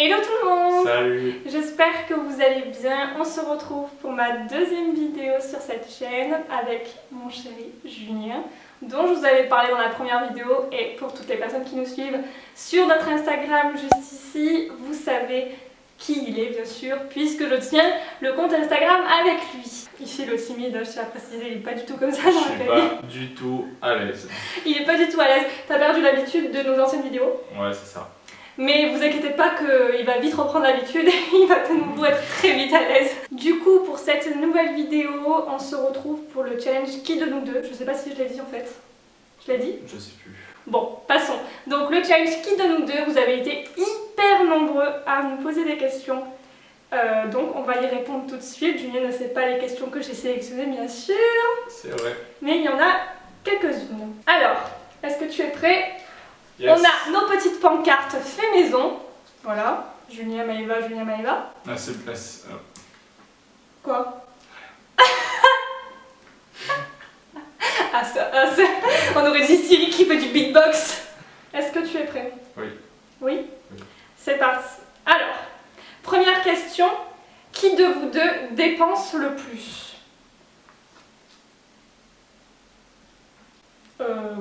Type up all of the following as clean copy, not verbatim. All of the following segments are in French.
Hello tout le monde! Salut! J'espère que vous allez bien. On se retrouve pour ma deuxième vidéo sur cette chaîne avec mon chéri Julien, dont je vous avais parlé dans la première vidéo, et pour toutes les personnes qui nous suivent sur notre Instagram juste ici, vous savez qui il est bien sûr, puisque je tiens le compte Instagram avec lui. Il fait le timide, je tiens à préciser, il n'est pas du tout comme ça dans la Je suis pas du tout à l'aise. Il est pas du tout à l'aise. T'as perdu l'habitude de nos anciennes vidéos. Ouais, c'est ça. Mais vous inquiétez pas qu'il va vite reprendre l'habitude et il va de nouveau être très vite à l'aise. Du coup, pour cette nouvelle vidéo, on se retrouve pour le challenge Qui de nous deux. Je sais pas si je l'ai dit en fait. Je l'ai dit? Je sais plus. Bon, passons. Donc le challenge Qui de nous deux, vous avez été hyper nombreux à nous poser des questions. Donc on va y répondre tout de suite. Julien ne sait pas les questions que j'ai sélectionnées bien sûr. C'est vrai. Mais il y en a quelques-unes. Alors, est-ce que tu es prêt? Yes. On a nos petites pancartes fait maison. Voilà. Julien Maëva, Julien Maëva. Ah, c'est place. Quoi? On aurait dit Siri qui fait du beatbox. Est-ce que tu es prêt? Oui. Oui? Oui. C'est parti. Alors, première question. Qui de vous deux dépense le plus?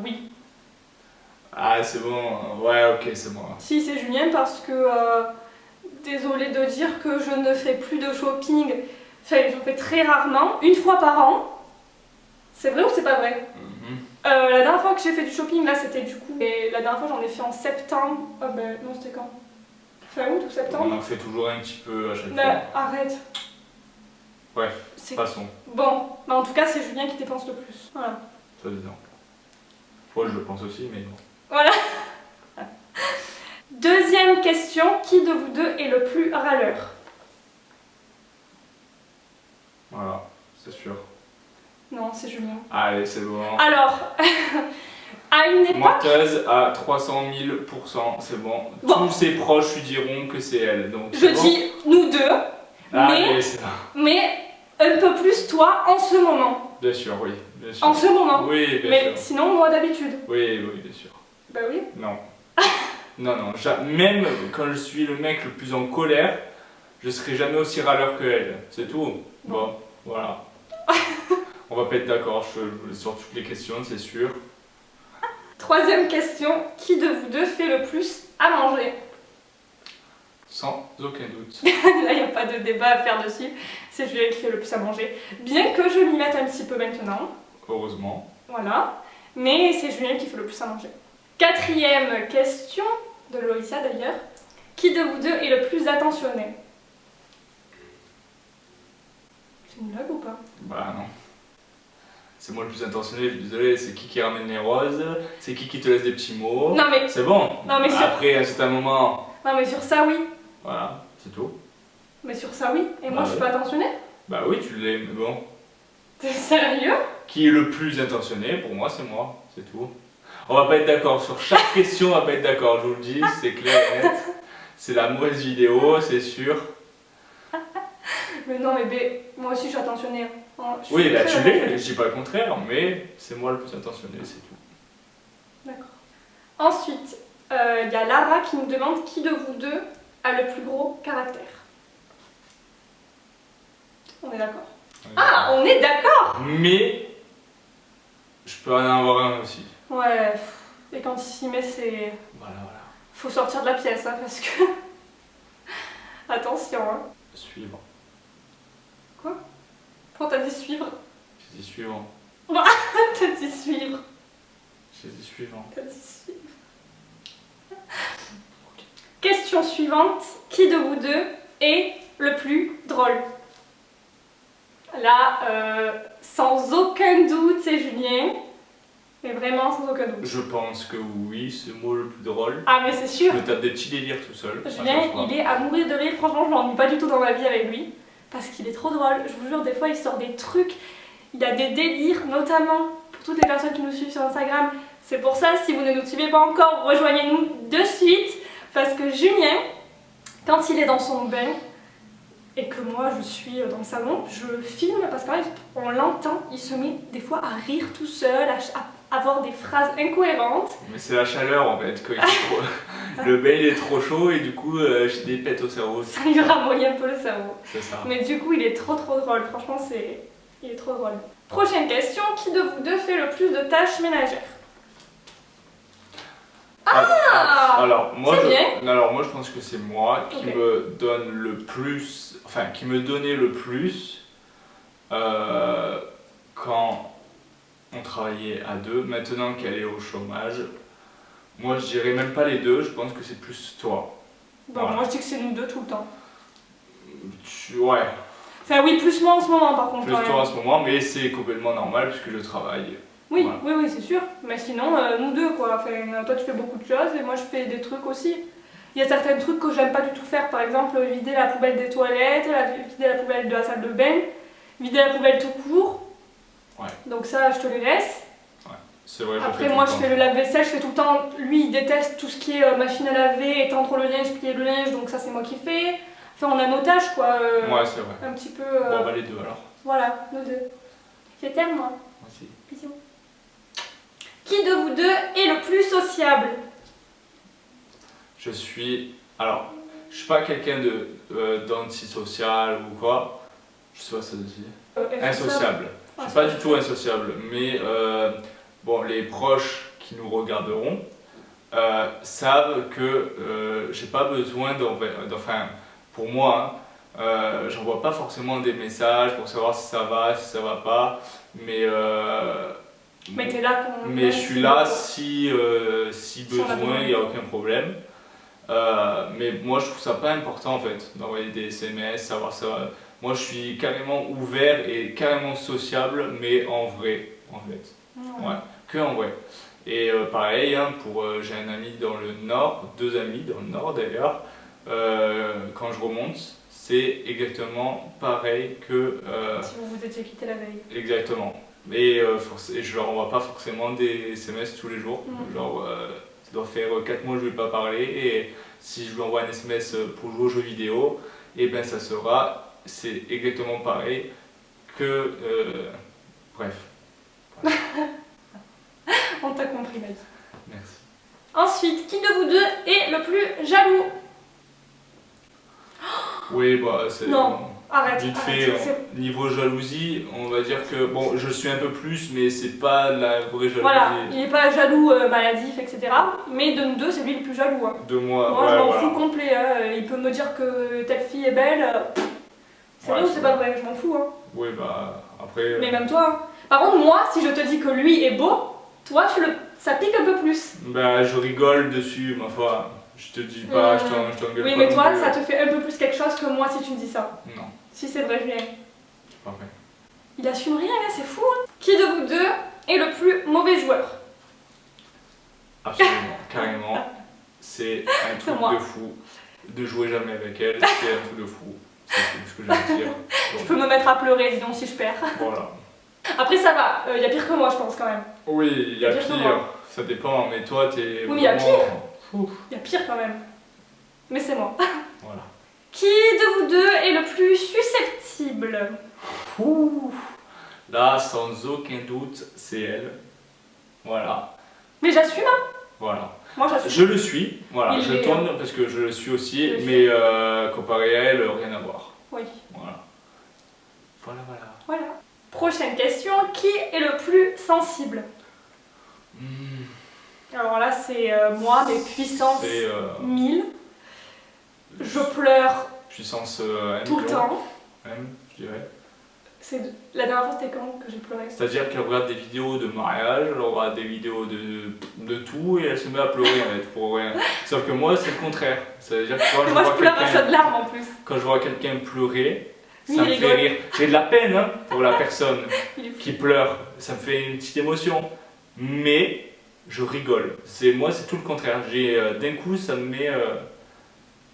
Oui. Ah, c'est bon. Ouais, ok, c'est moi. Si, c'est Julien parce que, désolée de dire que je ne fais plus de shopping, enfin j'en fais très rarement, une fois par an. C'est vrai ou c'est pas vrai? La dernière fois que j'ai fait du shopping, là c'était du coup, et la dernière fois j'en ai fait en septembre, non c'était quand? Fin août ou septembre? On en fait toujours un petit peu à chaque Bah fois. arrête. Bref, passons. Bon, bah en tout cas c'est Julien qui dépense le plus, voilà. Ça disant. Moi je le pense aussi, mais non. Voilà. Deuxième question, qui de vous deux est le plus râleur? Voilà, c'est sûr. Non, c'est Julien. Allez, c'est bon. Alors, à une époque... Menteuse à 300 000%, c'est bon. Bon. Tous ses proches lui diront que c'est elle. Donc Je c'est bon. dis nous deux, Allez, c'est bon. mais un peu plus toi en ce moment. Bien sûr, oui. Bien sûr. En ce moment. Oui, bien Mais sûr. sinon, moi d'habitude. Oui, oui, bien sûr. Bah oui. Non. Non, même quand je suis le mec le plus en colère, je serai jamais aussi râleur que elle. C'est tout. Bon, voilà. On va pas être d'accord sur toutes les questions, c'est sûr. Troisième question, qui de vous deux fait le plus à manger? Sans aucun doute. Là, il n'y a pas de débat à faire dessus. C'est Julien qui fait le plus à manger. Bien que je m'y mette un petit peu maintenant. Heureusement. Voilà. Mais c'est Julien qui fait le plus à manger. Quatrième question, de Loïcia d'ailleurs. Qui de vous deux est le plus attentionné? C'est une blague ou pas? Bah non. C'est moi le plus intentionné, je suis désolé, c'est qui ramène les roses, c'est qui te laisse des petits mots. Non mais... C'est bon. Non, mais sur... Après, à un certain moment, Non mais sur ça oui. voilà, c'est tout. Mais sur ça oui. Et moi Bah je suis oui. pas attentionnée? Bah oui, tu l'es, mais bon. T'es sérieux? Qui est le plus intentionné? Pour moi, c'est moi, c'est tout. On va pas être d'accord sur chaque question, on va pas être d'accord, je vous le dis, c'est clair et net. C'est la mauvaise vidéo, c'est sûr. Mais non mais moi aussi je suis attentionnée. Je Oui, suis là très tu l'es, attentionnée. je dis pas le contraire, mais c'est moi le plus intentionné, c'est tout. D'accord. Ensuite, il y a Lara qui nous demande qui de vous deux a le plus gros caractère. On est d'accord? Ah, on est d'accord! Mais je peux en avoir un aussi. Ouais, et quand il s'y met, c'est... Voilà. Faut sortir de la pièce, hein, parce que... Attention, hein. Suivant. Quoi? Pourquoi t'as dit suivre? J'ai dit suivant. T'as dit suivre. J'ai dit suivant. T'as dit suivre. Question suivante. Qui de vous deux est le plus drôle? Là, sans aucun doute, c'est Julien. Mais vraiment sans aucun doute. Je pense que oui, c'est moi le plus drôle. Ah mais c'est sûr. Je me tape des petits délires tout seul. Julien, il est à mourir de rire. Franchement, je m'ennuie pas du tout dans ma vie avec lui. Parce qu'il est trop drôle. Je vous jure, des fois, il sort des trucs. Il a des délires, notamment pour toutes les personnes qui nous suivent sur Instagram. C'est pour ça, si vous ne nous suivez pas encore, rejoignez-nous de suite. Parce que Julien, quand il est dans son bain, et que moi je suis dans le salon, je filme parce qu'on l'entend, il se met des fois à rire tout seul, à avoir des phrases incohérentes. Mais c'est la chaleur en fait, quand Le bain il est trop chaud et du coup j'ai des pètes au cerveau. Ça lui ramollit un peu le cerveau. C'est ça. Mais du coup, il est trop drôle. Franchement, il est trop drôle. Prochaine question. Qui de vous deux fait le plus de tâches ménagères? Alors moi, c'est bien. alors moi je pense que c'est moi qui Ok. me donne le plus, enfin qui me donnait le plus quand on travaillait à deux. Maintenant qu'elle est au chômage, moi je dirais même pas les deux, je pense que c'est plus toi. Bon, Voilà. moi, je dis que c'est nous deux tout le temps. Ouais, Enfin, oui, plus moi en ce moment, par contre. plus quand toi même. en ce moment, mais c'est complètement normal puisque je travaille. Oui, Voilà. oui, c'est sûr. Mais sinon, nous deux, quoi. Enfin, toi, tu fais beaucoup de choses et moi, je fais des trucs aussi. Il y a certains trucs que j'aime pas du tout faire. Par exemple, vider la poubelle des toilettes, vider la poubelle de la salle de bain, vider la poubelle tout court. Ouais. Donc ça, je te les laisse. C'est vrai, Après, moi, je fais le lave-vaisselle, je fais tout le temps. Lui, il déteste tout ce qui est machine à laver, étendre le linge, plier le linge, donc ça, c'est moi qui fais. Enfin, on a nos tâches, quoi. Ouais, c'est vrai. Un petit peu. Bon, bah les deux alors. Voilà, nous deux. Je t'aime, moi. Moi aussi. Bisous. Qui de vous deux est le plus sociable? Je suis. Alors, je suis pas quelqu'un d'antisocial ou quoi. Je sais pas ça se dit. Insociable. Je suis pas du tout insociable, mais bon, les proches qui nous regarderont savent que j'ai pas besoin enfin, pour moi, j'envoie pas forcément des messages pour savoir si ça va pas, mais t'es là quand mais je suis là si Si on a besoin, besoin. il n'y a aucun problème. Mais moi je trouve ça pas important en fait d'envoyer des SMS, savoir ça. Moi je suis carrément ouvert et carrément sociable, mais en vrai en fait. Ouais, que en vrai. Et pareil, hein, j'ai un ami dans le nord, deux amis dans le nord d'ailleurs, quand je remonte, c'est exactement pareil que. Si vous vous étiez quitté la veille. Exactement. Et je leur envoie pas forcément des SMS tous les jours. Genre, ça doit faire 4 mois que je ne lui ai pas parlé. Et si je lui envoie un SMS pour jouer aux jeux vidéo, et ben ça sera, c'est exactement pareil que. Bref. On t'a compris, mec. Merci. Ensuite, qui de vous deux est le plus jaloux? Oui, bah c'est. Non. Arrête. Vite arrête, fait, niveau jalousie, on va dire que. Bon, je suis un peu plus, mais c'est pas de la vraie jalousie. Voilà, il est pas jaloux, maladif, etc. Mais de nous deux, c'est lui le plus jaloux. Hein. De moi, Moi, ouais, je m'en voilà. fous complet. Hein. Il peut me dire que telle fille est belle. C'est Ouais, vrai ou c'est c'est pas vrai? Je m'en fous. Hein. Oui, bah après. Mais même toi. Hein. Par contre, moi, si je te dis que lui est beau, toi, ça pique un peu plus. Bah, je rigole dessus, ma foi. Je te dis pas, je t'engueule Oui, pas. mais non toi, plus. ça te fait un peu plus quelque chose que moi si tu me dis ça. Non, Si c'est vrai, Julien. c'est pas vrai. Il assume rien, hein, c'est fou. Hein. Qui de vous deux est le plus mauvais joueur? Absolument, carrément. C'est un truc moi. de fou. De jouer jamais avec elle, c'est un truc de fou. C'est tout ce que j'ai à dire. Je Donc, peux me mettre à pleurer, disons, si je perds. voilà. Après, ça va. Il y a pire que moi, je pense, quand même. Oui, il y a Pire que pire. moi. Ça dépend, mais toi, t'es. Oui, mais il y a vraiment- pire. Ouf, Il y a pire, quand même. Mais c'est moi. voilà. Qui de vous deux est le plus susceptible? Ouh. Là, sans aucun doute, c'est elle. Voilà. Mais j'assume, hein. Voilà. Moi, j'assume. Je le suis, voilà, Il je l'est, tourne parce que je le suis aussi, Je le mais comparé à elle, rien à voir. Oui. Voilà. Voilà, voilà. Voilà. Prochaine question. Qui est le plus sensible? Alors là, c'est moi, mais puissance C'est 1000. Je pleure puissance tout le temps. même, je dirais. La dernière fois, c'était quand que j'ai pleuré? C'est-à-dire qu'elle regarde des vidéos de mariage, elle regarde des vidéos de tout et elle se met à pleurer en fait, pour rien. Sauf que moi, c'est le contraire. C'est-à-dire que quand je Moi, vois je pleure à quelqu'un- chaudes larmes en plus. quand je vois quelqu'un pleurer, Lui, ça il me fait rigole. rire. J'ai de la peine hein, pour la personne Il est fou. qui pleure, ça me fait une petite émotion. Mais je rigole. Moi, c'est tout le contraire. D'un coup, ça me met.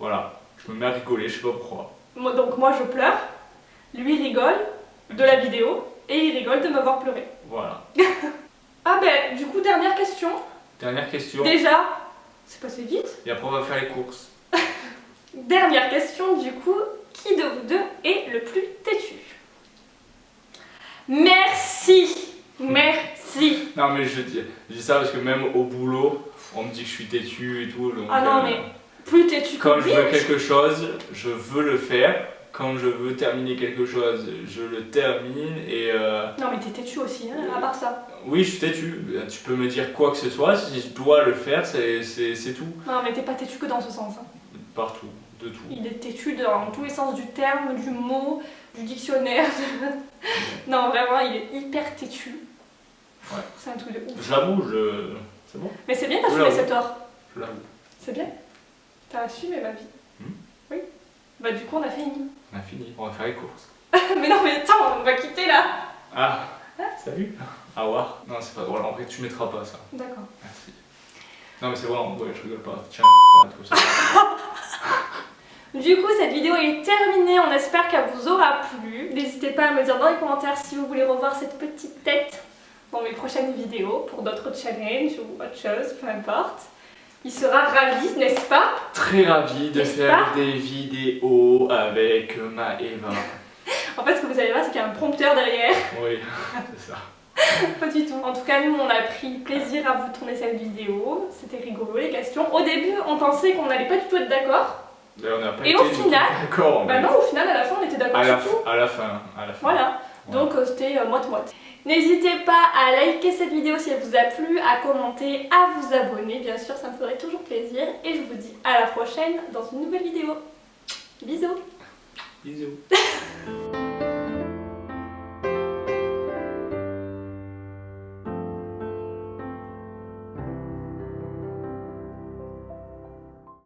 Voilà, je me mets à rigoler, je sais pas pourquoi. Donc, moi, je pleure. Lui rigole de la vidéo. Et il rigole de me voir pleurer. Voilà. Ah, ben, du coup, dernière question. Dernière question. Déjà, c'est passé vite. Et après, on va faire les courses. Dernière question, du coup, qui de vous deux est le plus têtu? Merci. Merci. Si. Non mais je dis ça parce que même au boulot, on me dit que je suis têtu et tout. Donc, Ah non mais plus têtu que quand je lui. veux quelque chose, je veux le faire. Quand je veux terminer quelque chose, je le termine et... Non mais t'es têtu aussi, hein, à part ça. Oui, je suis têtu. Tu peux me dire quoi que ce soit, si je dois le faire, c'est tout. Non mais t'es pas têtu que dans ce sens. Hein. Partout, de tout. Il est têtu dans tous les sens du terme, du mot, du dictionnaire. Non vraiment, il est hyper têtu. Ouais. C'est un truc de ouf. Je l'avoue, c'est bon. Mais c'est bien d'assumer cet tort. Je l'avoue. C'est bien. T'as assumé ma vie. Oui. Bah du coup on a fini. On a fini, on va faire les courses. Mais non mais attends, on va quitter là. Ah, salut. Au revoir. Non, c'est pas drôle, en vrai tu mettras pas ça. D'accord. Merci. Non mais c'est vraiment, ouais, je rigole pas. Tiens, arrête comme ça. Du coup cette vidéo est terminée, on espère qu'elle vous aura plu. N'hésitez pas à me dire dans les commentaires si vous voulez revoir cette petite tête dans mes prochaines vidéos pour d'autres challenges ou autre chose, peu importe. Il sera ravi, n'est-ce pas? Très ravi de N'est-ce faire pas des vidéos avec Maëva. En fait ce que vous savez pas c'est qu'il y a un prompteur derrière. Oui, c'est ça. Pas du tout. En tout cas nous on a pris plaisir à vous tourner cette vidéo. C'était rigolo les questions. Au début on pensait qu'on n'allait pas du tout être d'accord. On n'a pas Et été au final, d'accord. bah non au final à la fin on était d'accord sur tout. À la fin. Voilà, donc c'était moite-moite. N'hésitez pas à liker cette vidéo si elle vous a plu, à commenter, à vous abonner, bien sûr ça me ferait toujours plaisir. Et je vous dis à la prochaine dans une nouvelle vidéo. Bisous. Bisous.